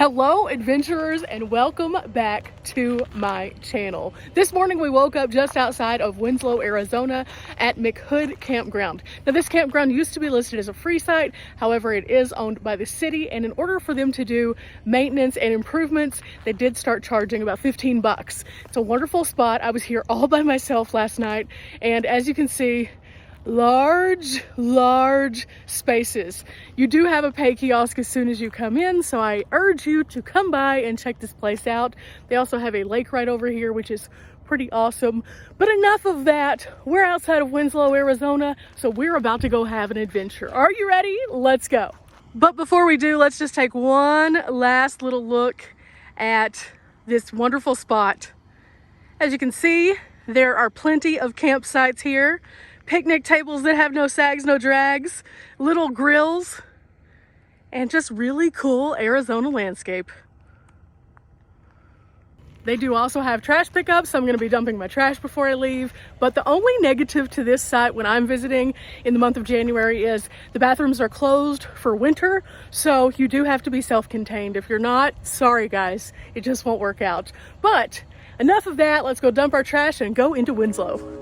Hello adventurers, and welcome back to my channel. This morning we woke up just outside of Winslow, Arizona at McHood Campground. Now this campground used to be listed as a free site, however it is owned by the city, and in order for them to do maintenance and improvements, they did start charging about 15 bucks. It's a wonderful spot. I was here all by myself last night, and as you can see, large spaces. You do have a pay kiosk as soon as you come in, so I urge you to come by and check this place out. They also have a lake right over here, which is pretty awesome. But enough of that. We're outside of Winslow, Arizona, so we're about to go have an adventure. Are you ready? Let's go. But before we do, let's just take one last little look at this wonderful spot. As you can see, there are plenty of campsites here. Picnic tables that have no sags, no drags, little grills, and just really cool Arizona landscape. They do also have trash pickup, so I'm going to be dumping my trash before I leave. But the only negative to this site when I'm visiting in the month of January is the bathrooms are closed for winter, so you do have to be self-contained. If you're not, sorry guys, it just won't work out. But enough of that, let's go dump our trash and go into Winslow.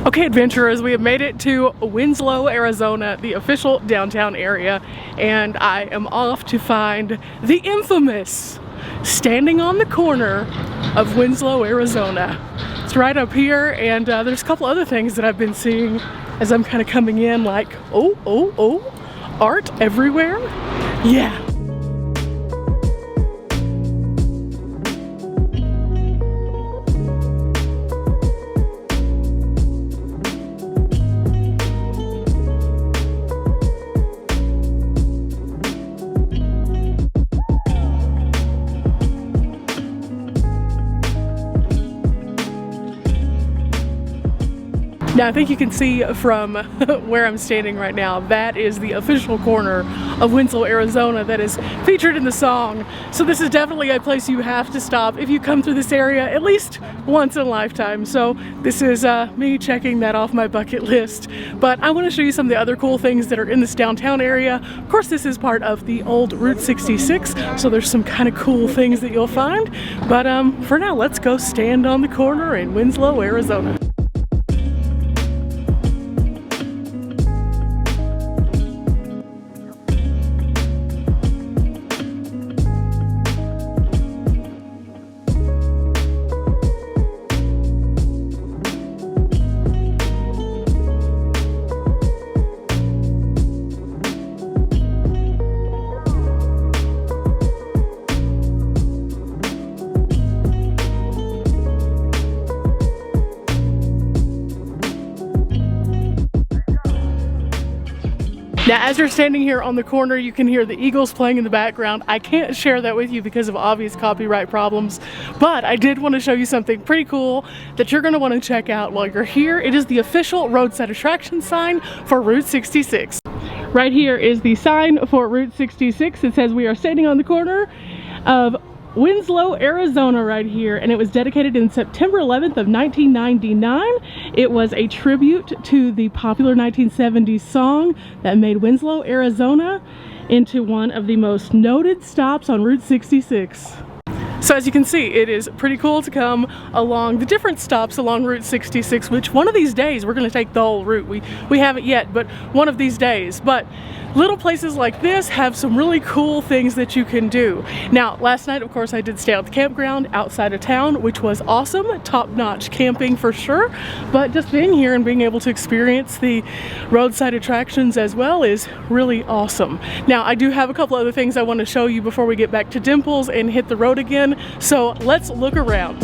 Okay, adventurers, we have made it to Winslow, Arizona, the official downtown area, and I am off to find the infamous Standing on the Corner of Winslow, Arizona. It's right up here, and there's a couple other things that I've been seeing as I'm kind of coming in, like, art everywhere. Yeah. Now I think you can see from where I'm standing right now, that is the official corner of Winslow, Arizona that is featured in the song. So this is definitely a place you have to stop if you come through this area at least once in a lifetime. So this is me checking that off my bucket list. But I want to show you some of the other cool things that are in this downtown area. Of course, this is part of the old Route 66, so there's some kind of cool things that you'll find. But for now, let's go stand on the corner in Winslow, Arizona. Now, as you're standing here on the corner, you can hear the Eagles playing in the background. I can't share that with you because of obvious copyright problems, but I did want to show you something pretty cool that you're going to want to check out while you're here. It is the official roadside attraction sign for Route 66. Right here is the sign for Route 66. It says we are standing on the corner of Winslow, Arizona right here, and it was dedicated in September 11th of 1999. It was a tribute to the popular 1970s song that made Winslow, Arizona into one of the most noted stops on Route 66. So as you can see, it is pretty cool to come along the different stops along Route 66, which one of these days we're going to take the whole route. We haven't yet, but one of these days. But little places like this have some really cool things that you can do. Now, last night, of course, I did stay at the campground outside of town, which was awesome. Top-notch camping for sure. But just being here and being able to experience the roadside attractions as well is really awesome. Now, I do have a couple other things I want to show you before we get back to Dimples and hit the road again. So let's look around.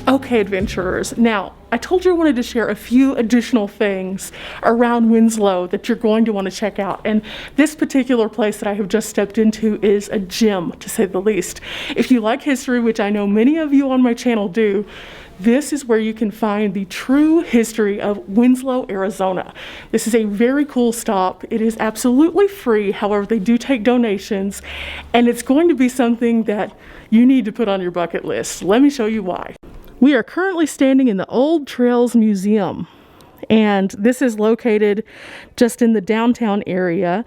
Okay, adventurers. Now, I told you I wanted to share a few additional things around Winslow that you're going to want to check out. And this particular place that I have just stepped into is a gem, to say the least. If you like history, which I know many of you on my channel do, this is where you can find the true history of Winslow, Arizona. This is a very cool stop. It is absolutely free. However, they do take donations, and it's going to be something that you need to put on your bucket list. Let me show you why. We are currently standing in the Old Trails Museum, and this is located just in the downtown area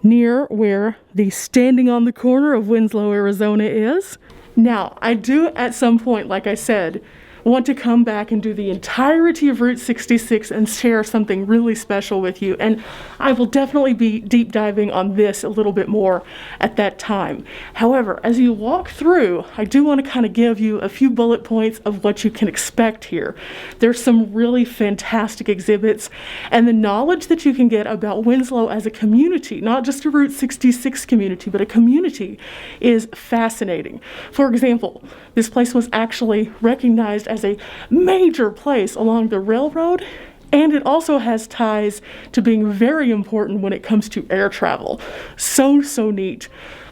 near where the Standing on the Corner of Winslow, Arizona is. Now, I do at some point, like I said, want to come back and do the entirety of Route 66 and share something really special with you, and I will definitely be deep diving on this a little bit more at that time. However, as you walk through, I do want to kind of give you a few bullet points of what you can expect here. There's some really fantastic exhibits, and the knowledge that you can get about Winslow as a community, not just a Route 66 community, but a community, is fascinating. For example, this place was actually recognized as a major place along the railroad, and it also has ties to being very important when it comes to air travel. So neat.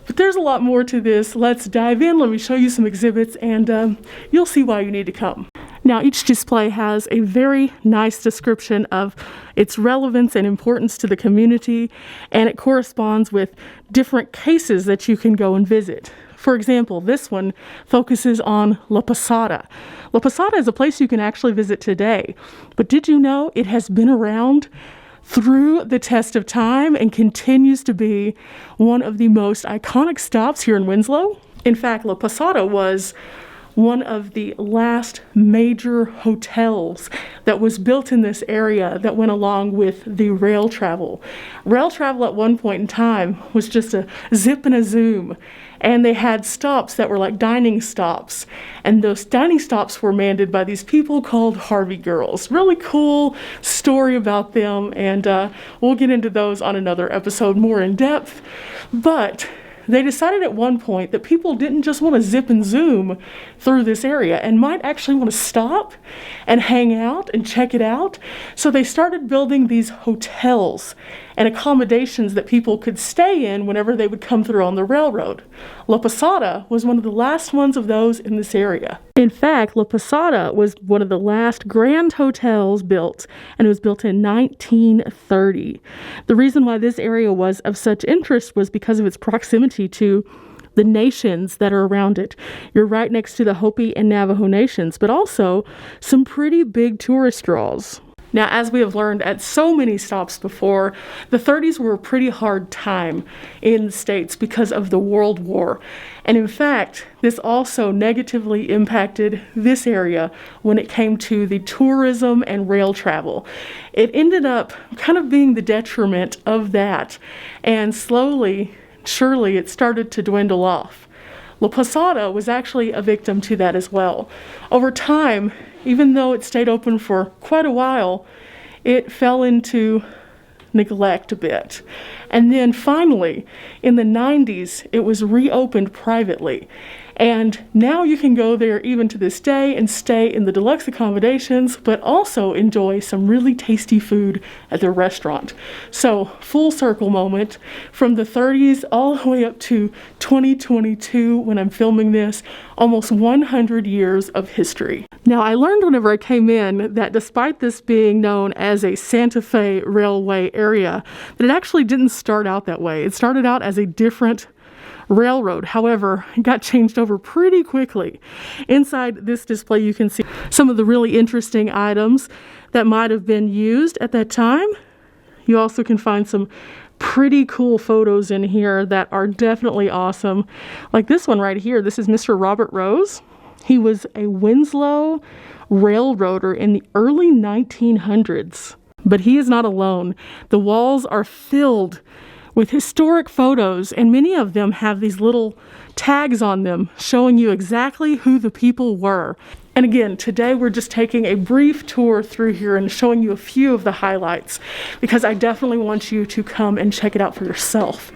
But there's a lot more to this. Let's dive in. Let me show you some exhibits, and you'll see why you need to come. Now, each display has a very nice description of its relevance and importance to the community, and it corresponds with different cases that you can go and visit. For example, this one focuses on La Posada. La Posada is a place you can actually visit today, but did you know it has been around through the test of time and continues to be one of the most iconic stops here in Winslow? In fact, La Posada was one of the last major hotels that was built in this area that went along with the rail travel. Rail travel at one point in time was just a zip and a zoom, and they had stops that were like dining stops, and those dining stops were manned by these people called Harvey Girls. Really cool story about them, and we'll get into those on another episode more in depth. But they decided at one point that people didn't just want to zip and zoom through this area and might actually want to stop and hang out and check it out. So they started building these hotels and accommodations that people could stay in whenever they would come through on the railroad. La Posada was one of the last ones of those in this area. In fact, La Posada was one of the last grand hotels built, and it was built in 1930. The reason why this area was of such interest was because of its proximity to the nations that are around it. You're right next to the Hopi and Navajo nations, but also some pretty big tourist draws. Now, as we have learned at so many stops before, the 30s were a pretty hard time in the States because of the World War. And in fact, this also negatively impacted this area when it came to the tourism and rail travel. It ended up kind of being the detriment of that, and slowly, surely, it started to dwindle off. La Posada was actually a victim to that as well. Over time, even though it stayed open for quite a while, it fell into neglect a bit. And then finally, in the 90s, it was reopened privately. And now you can go there even to this day and stay in the deluxe accommodations, but also enjoy some really tasty food at their restaurant. So, full circle moment from the 30s all the way up to 2022 when I'm filming this, almost 100 years of history. Now, I learned whenever I came in that despite this being known as a Santa Fe Railway area, that it actually didn't start out that way. It started out as a different railroad. However, it got changed over pretty quickly. Inside this display, you can see some of the really interesting items that might have been used at that time. You also can find some pretty cool photos in here that are definitely awesome. Like this one right here. This is Mr. Robert Rose. He was a Winslow railroader in the early 1900s. But he is not alone. The walls are filled with historic photos, and many of them have these little tags on them showing you exactly who the people were. And again, today we're just taking a brief tour through here and showing you a few of the highlights, because I definitely want you to come and check it out for yourself.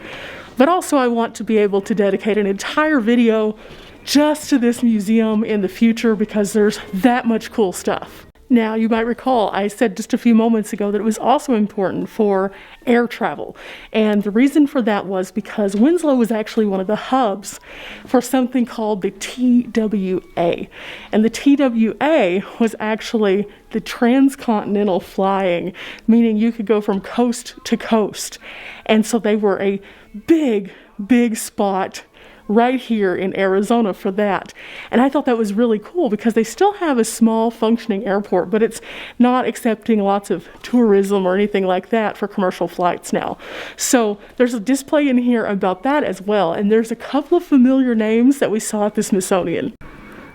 But also I want to be able to dedicate an entire video just to this museum in the future, because there's that much cool stuff. Now, you might recall I said just a few moments ago that it was also important for air travel. And the reason for that was because Winslow was actually one of the hubs for something called the TWA. And the TWA was actually the transcontinental flying, meaning you could go from coast to coast. And so they were a big, big spot right here in Arizona for that. And I thought that was really cool because they still have a small functioning airport, but it's not accepting lots of tourism or anything like that for commercial flights now. So there's a display in here about that as well. And there's a couple of familiar names that we saw at the Smithsonian.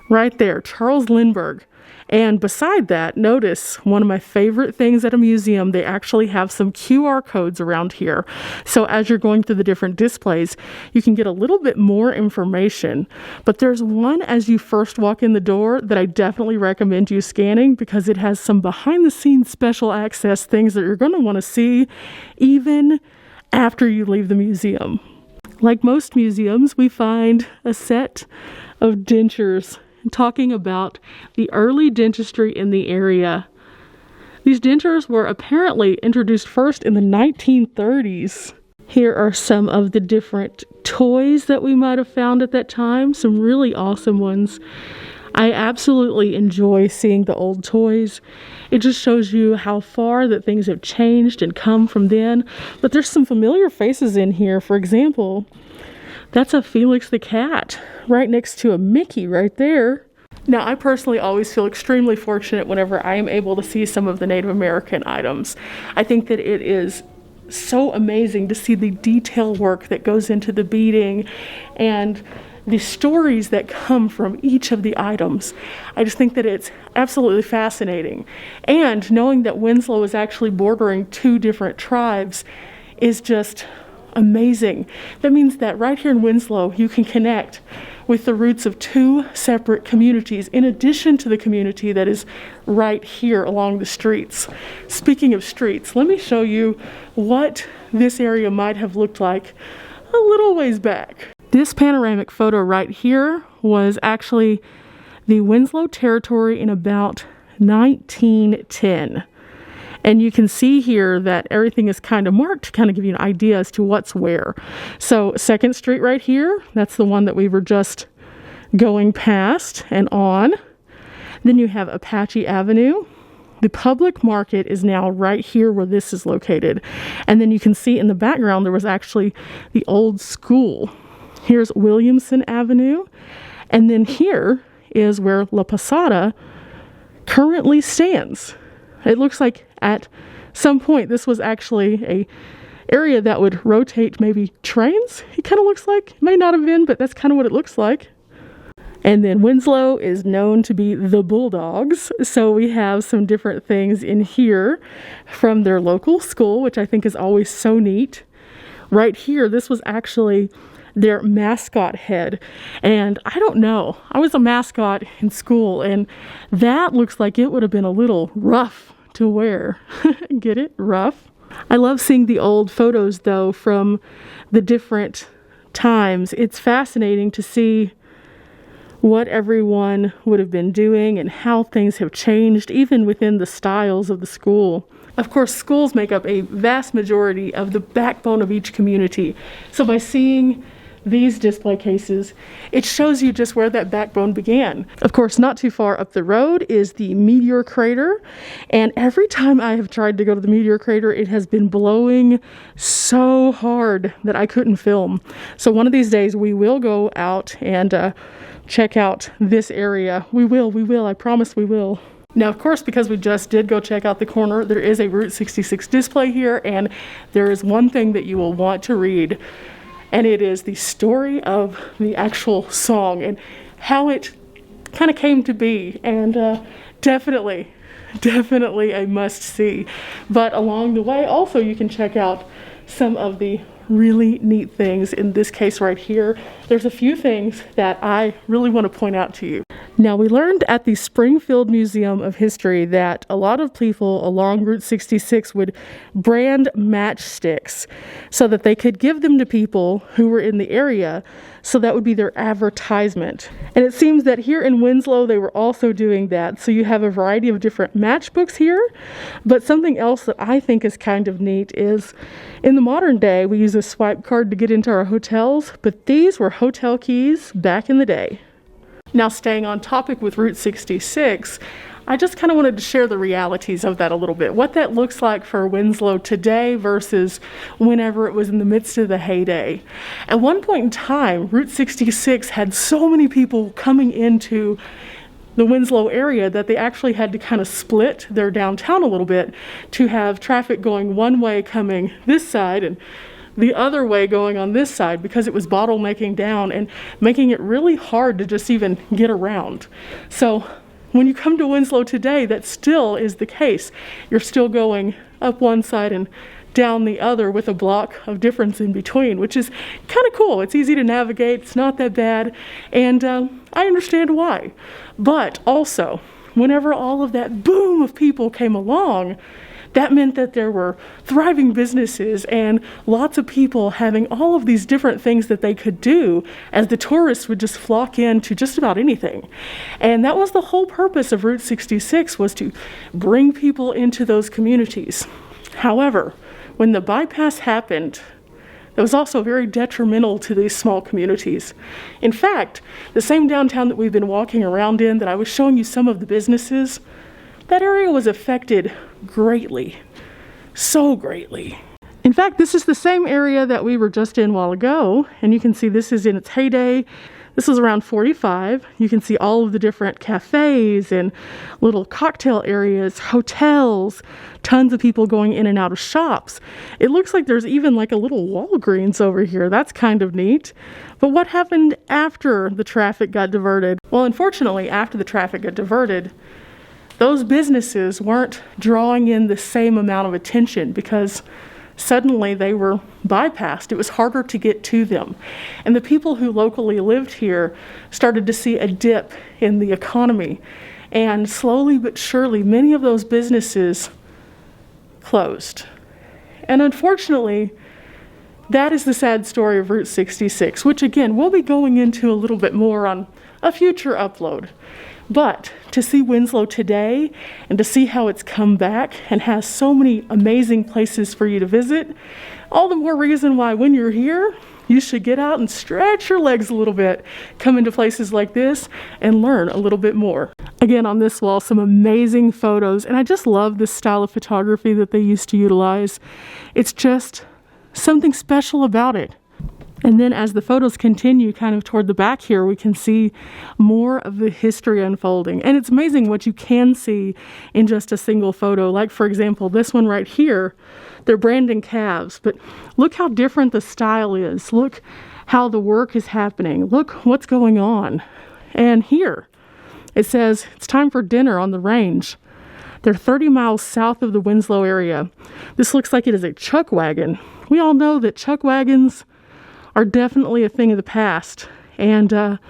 Right there, Charles Lindbergh. And beside that, notice one of my favorite things at a museum, they actually have some QR codes around here. So as you're going through the different displays, you can get a little bit more information. But there's one as you first walk in the door that I definitely recommend you scanning because it has some behind the scenes special access things that you're going to want to see even after you leave the museum. Like most museums, we find a set of dentures talking about the early dentistry in the area. These dentures were apparently introduced first in the 1930s. Here are some of the different toys that we might have found at that time, some really awesome ones. I absolutely enjoy seeing the old toys. It just shows you how far that things have changed and come from then. But there's some familiar faces in here. For example, that's a Felix the cat right next to a Mickey right there. Now, I personally always feel extremely fortunate whenever I am able to see some of the Native American items. I think that it is so amazing to see the detail work that goes into the beading and the stories that come from each of the items. I just think that it's absolutely fascinating. And knowing that Winslow is actually bordering 2 different tribes is just amazing. That means that right here in Winslow, you can connect with the roots of 2 separate communities in addition to the community that is right here along the streets. Speaking of streets, let me show you what this area might have looked like a little ways back. This panoramic photo right here was actually the Winslow Territory in about 1910. And you can see here that everything is kind of marked to kind of give you an idea as to what's where. So 2nd Street right here, that's the one that we were just going past and on. Then you have Apache Avenue. The public market is now right here where this is located. And then you can see in the background there was actually the old school. Here's Williamson Avenue. And then here is where La Posada currently stands. It looks like at some point this was actually a area that would rotate maybe trains. It kind of looks like. It may not have been, but that's kind of what it looks like. And then Winslow is known to be the Bulldogs. So we have some different things in here from their local school, which I think is always so neat. Right here, this was actually their mascot head. And I don't know, I was a mascot in school and that looks like it would have been a little rough to wear. Get it? Rough. I love seeing the old photos though from the different times. It's fascinating to see what everyone would have been doing and how things have changed even within the styles of the school. Of course, schools make up a vast majority of the backbone of each community. So by seeing these display cases, it shows you just where that backbone began. Of course, not too far up the road is the Meteor Crater. And every time I have tried to go to the Meteor Crater, it has been blowing so hard that I couldn't film. So one of these days we will go out and check out this area. We will, I promise we will. Now, of course, because we just did go check out the corner, there is a Route 66 display here, and there is one thing that you will want to read, and it is the story of the actual song and how it kind of came to be, and definitely a must-see. But along the way, also, you can check out some of the really neat things. In this case right here, there's a few things that I really want to point out to you. Now, we learned at the Springfield Museum of History that a lot of people along Route 66 would brand matchsticks so that they could give them to people who were in the area, so that would be their advertisement. And it seems that here in Winslow, they were also doing that. So you have a variety of different matchbooks here, but something else that I think is kind of neat is in the modern day, we use a swipe card to get into our hotels, but these were hotel keys back in the day. Now, staying on topic with Route 66, I just kind of wanted to share the realities of that a little bit. What that looks like for Winslow today versus whenever it was in the midst of the heyday. At one point in time, Route 66 had so many people coming into the Winslow area that they actually had to kind of split their downtown a little bit to have traffic going one way coming this side and the other way going on this side, because it was bottlenecking down and making it really hard to just even get around. So when you come to Winslow today, that still is the case. You're still going up one side and down the other with a block of difference in between, which is kind of cool. It's easy to navigate. It's not that bad. And I understand why. But also, whenever all of that boom of people came along, that meant that there were thriving businesses and lots of people having all of these different things that they could do, as the tourists would just flock into just about anything. And that was the whole purpose of Route 66, was to bring people into those communities. However, when the bypass happened, it was also very detrimental to these small communities. In fact, the same downtown that we've been walking around in, that I was showing you some of the businesses, that area was affected greatly, so greatly. In fact, this is the same area that we were just in a while ago, and you can see this is in its heyday. This was around 45. You can see all of the different cafes and little cocktail areas, hotels, tons of people going in and out of shops. It looks like there's even like a little Walgreens over here. That's kind of neat. But what happened after the traffic got diverted? Well, unfortunately, after the traffic got diverted, those businesses weren't drawing in the same amount of attention because suddenly they were bypassed. It was harder to get to them. And the people who locally lived here started to see a dip in the economy. And slowly but surely, many of those businesses closed. And unfortunately, that is the sad story of Route 66, which again, we'll be going into a little bit more on a future upload. But to see Winslow today and to see how it's come back and has so many amazing places for you to visit, all the more reason why when you're here, you should get out and stretch your legs a little bit, come into places like this and learn a little bit more. Again, on this wall, some amazing photos, and I just love this style of photography that they used to utilize. It's just something special about it. And then as the photos continue kind of toward the back here, we can see more of the history unfolding. And it's amazing what you can see in just a single photo. Like, for example, this one right here, they're branding calves. But look how different the style is. Look how the work is happening. Look what's going on. And here, it says it's time for dinner on the range. They're 30 miles south of the Winslow area. This looks like it is a chuck wagon. We all know that chuck wagons are definitely a thing of the past, and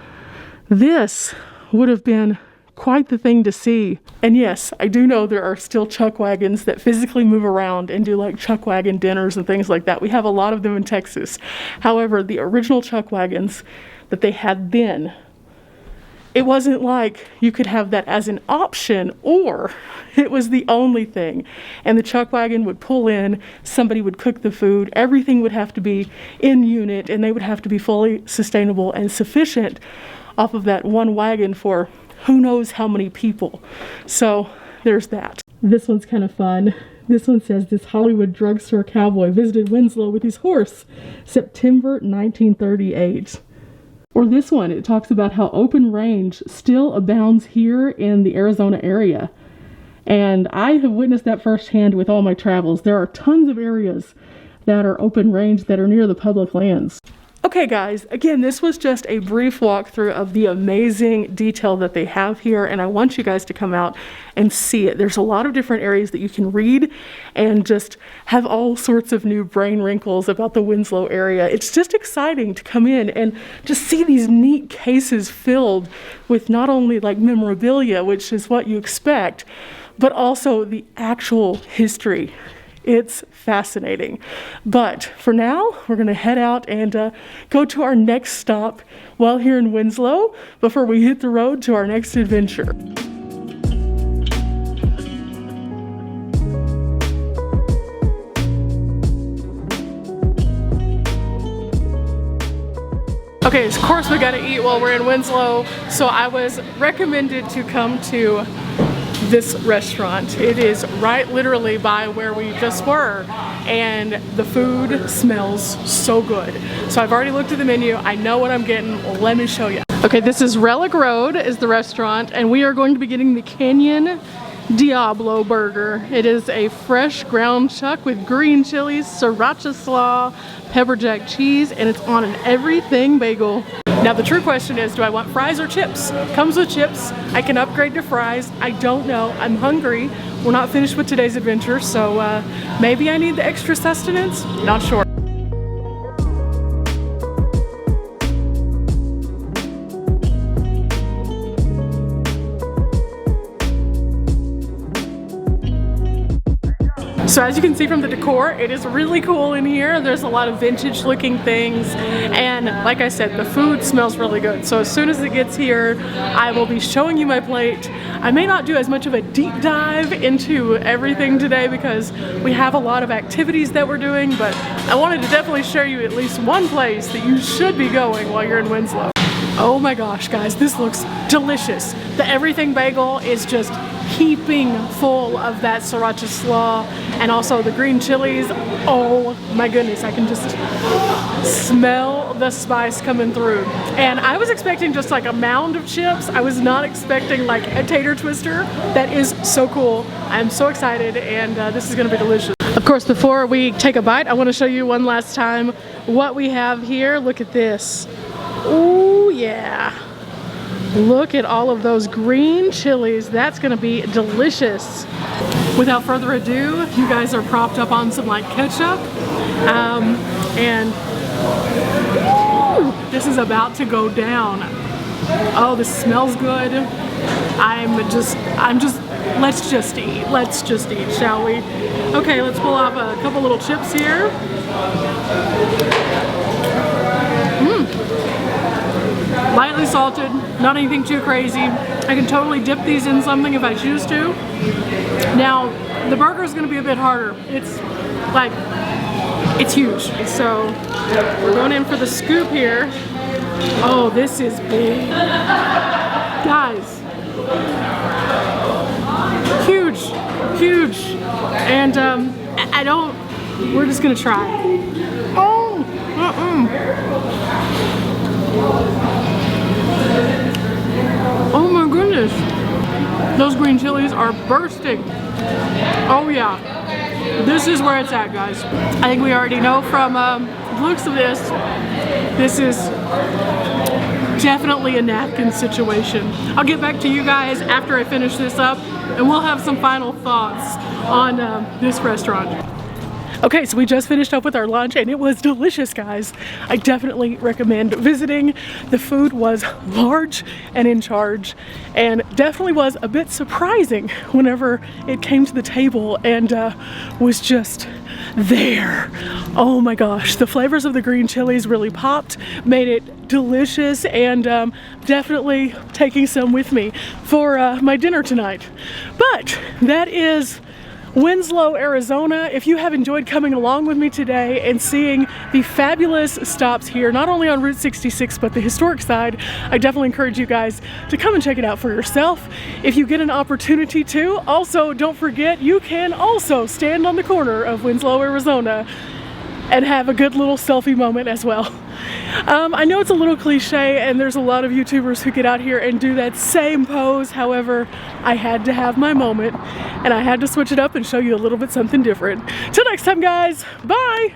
this would have been quite the thing to see. And yes, I do know there are still chuck wagons that physically move around and do like chuck wagon dinners and things like that. We have a lot of them in Texas. However, the original chuck wagons that they had then, it wasn't like you could have that as an option or it was the only thing. And the chuck wagon would pull in, somebody would cook the food, everything would have to be in unit, and they would have to be fully sustainable and sufficient off of that one wagon for who knows how many people. So there's that. This one's kind of fun. This one says, this Hollywood drugstore cowboy visited Winslow with his horse, September 1938. Or this one, it talks about how open range still abounds here in the Arizona area. And I have witnessed that firsthand with all my travels. There are tons of areas that are open range that are near the public lands. Okay guys, again, this was just a brief walkthrough of the amazing detail that they have here, and I want you guys to come out and see it. There's a lot of different areas that you can read and just have all sorts of new brain wrinkles about the Winslow area. It's just exciting to come in and just see these neat cases filled with not only like memorabilia, which is what you expect, but also the actual history. It's fascinating. But for now, we're going to head out and go to our next stop while here in Winslow before we hit the road to our next adventure. Okay, of course we gotta eat while we're in Winslow, so I was recommended to come to this restaurant. It is right literally by where we just were, and the food smells so good. So I've already looked at the menu, I know what I'm getting. Let me show you. Okay, this is Relic Road is the restaurant, and we are going to be getting the Canyon Diablo burger. It is a fresh ground chuck with green chilies, sriracha slaw, pepper jack cheese, and it's on an everything bagel. Now the true question is, do I want fries or chips? Comes with chips. I can upgrade to fries. I don't know. I'm hungry. We're not finished with today's adventure, so maybe I need the extra sustenance? Not sure. So as you can see from the decor, it is really cool in here. There's a lot of vintage looking things, and like I said, the food smells really good. So as soon as it gets here, I will be showing you my plate. I may not do as much of a deep dive into everything today because we have a lot of activities that we're doing, but I wanted to definitely show you at least one place that you should be going while you're in Winslow. Oh my gosh, guys, this looks delicious. The everything bagel is just heaping full of that sriracha slaw and also the green chilies. Oh my goodness, I can just smell the spice coming through. And I was expecting just like a mound of chips. I was not expecting like a tater twister. That is so cool. I'm so excited, and this is gonna be delicious. Of course, before we take a bite, I want to show you one last time what we have here. Look at this. Oh yeah. Look at all of those green chilies. That's gonna be delicious. Without further ado, you guys are propped up on some like ketchup, and this is about to go down. Oh, this smells good. Let's just eat, shall we? Okay, let's pull off a couple little chips here. Lightly salted, not anything too crazy. I can totally dip these in something if I choose to. Now, the burger is going to be a bit harder. It's huge. So we're going in for the scoop here. Oh, this is big. Guys, huge. And we're just going to try. Oh, oh my goodness, those green chilies are bursting. Oh yeah, this is where it's at, guys. I think we already know from the looks of this, this is definitely a napkin situation. I'll get back to you guys after I finish this up, and we'll have some final thoughts on this restaurant. Okay, so we just finished up with our lunch, and it was delicious, guys. I definitely recommend visiting. The food was large and in charge, and definitely was a bit surprising whenever it came to the table and was just there. Oh my gosh, the flavors of the green chilies really popped, made it delicious, and definitely taking some with me for my dinner tonight. But that is Winslow, Arizona. If you have enjoyed coming along with me today and seeing the fabulous stops here, not only on Route 66 but the historic side, I definitely encourage you guys to come and check it out for yourself if you get an opportunity to. Also, don't forget, you can also stand on the corner of Winslow, Arizona and have a good little selfie moment as well. I know it's a little cliche, and there's a lot of YouTubers who get out here and do that same pose. However, I had to have my moment, and I had to switch it up and show you a little bit something different. Till next time, guys, bye!